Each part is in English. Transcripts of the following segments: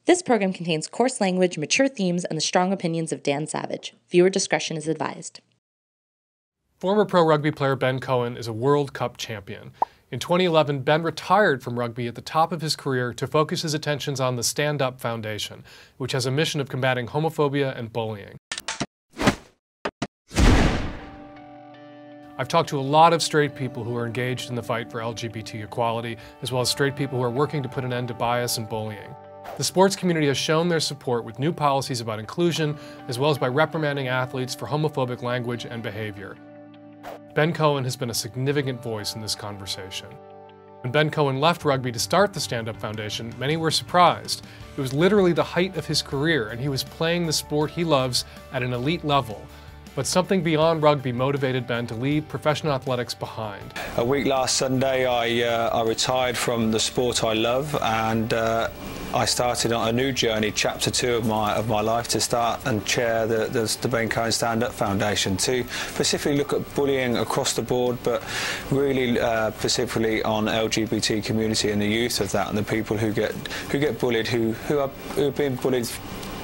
This program contains coarse language, mature themes, and the strong opinions of Dan Savage. Viewer discretion is advised. Former pro rugby player Ben Cohen is a World Cup champion. In 2011, Ben retired from rugby at the top of his career to focus his attentions on the StandUp Foundation, which has a mission of combating homophobia and bullying. I've talked to a lot of straight people who are engaged in the fight for LGBT equality, as well as straight people who are working to put an end to bias and bullying. The sports community has shown their support with new policies about inclusion, as well as by reprimanding athletes for homophobic language and behavior. Ben Cohen has been a significant voice in this conversation. When Ben Cohen left rugby to start the StandUp Foundation, many were surprised. It was literally the height of his career, and he was playing the sport he loves at an elite level. But something beyond rugby motivated Ben to leave professional athletics behind. A week last Sunday, I retired from the sport I love, and I started on a new journey, chapter 2 of my life, to start and chair the Ben Cohen StandUp Foundation, to specifically look at bullying across the board, but really specifically on LGBT community and the youth of that, and the people who get bullied, who have been bullied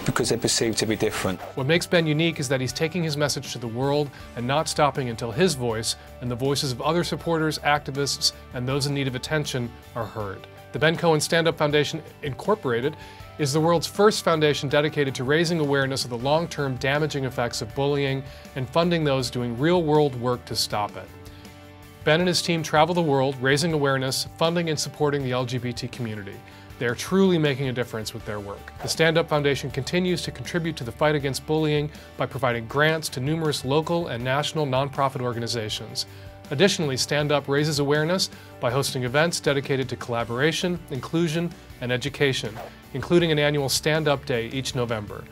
because they're perceived to be different. What makes Ben unique is that he's taking his message to the world and not stopping until his voice and the voices of other supporters, activists, and those in need of attention are heard. The Ben Cohen StandUp Foundation, Incorporated, is the world's first foundation dedicated to raising awareness of the long-term damaging effects of bullying and funding those doing real-world work to stop it. Ben and his team travel the world, raising awareness, funding and supporting the LGBT community. They are truly making a difference with their work. The StandUp Foundation continues to contribute to the fight against bullying by providing grants to numerous local and national nonprofit organizations. Additionally, StandUp raises awareness by hosting events dedicated to collaboration, inclusion, and education, including an annual StandUp Day each November.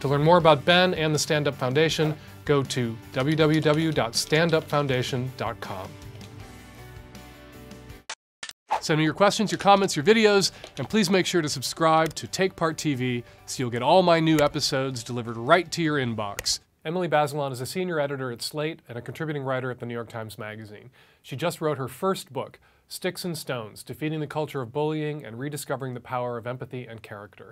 To learn more about Ben and the StandUp Foundation, go to www.standupfoundation.com. Send me your questions, your comments, your videos, and please make sure to subscribe to TakePart TV so you'll get all my new episodes delivered right to your inbox. Emily Bazelon is a senior editor at Slate and a contributing writer at the New York Times Magazine. She just wrote her first book, Sticks and Stones: Defeating the Culture of Bullying and Rediscovering the Power of Empathy and Character.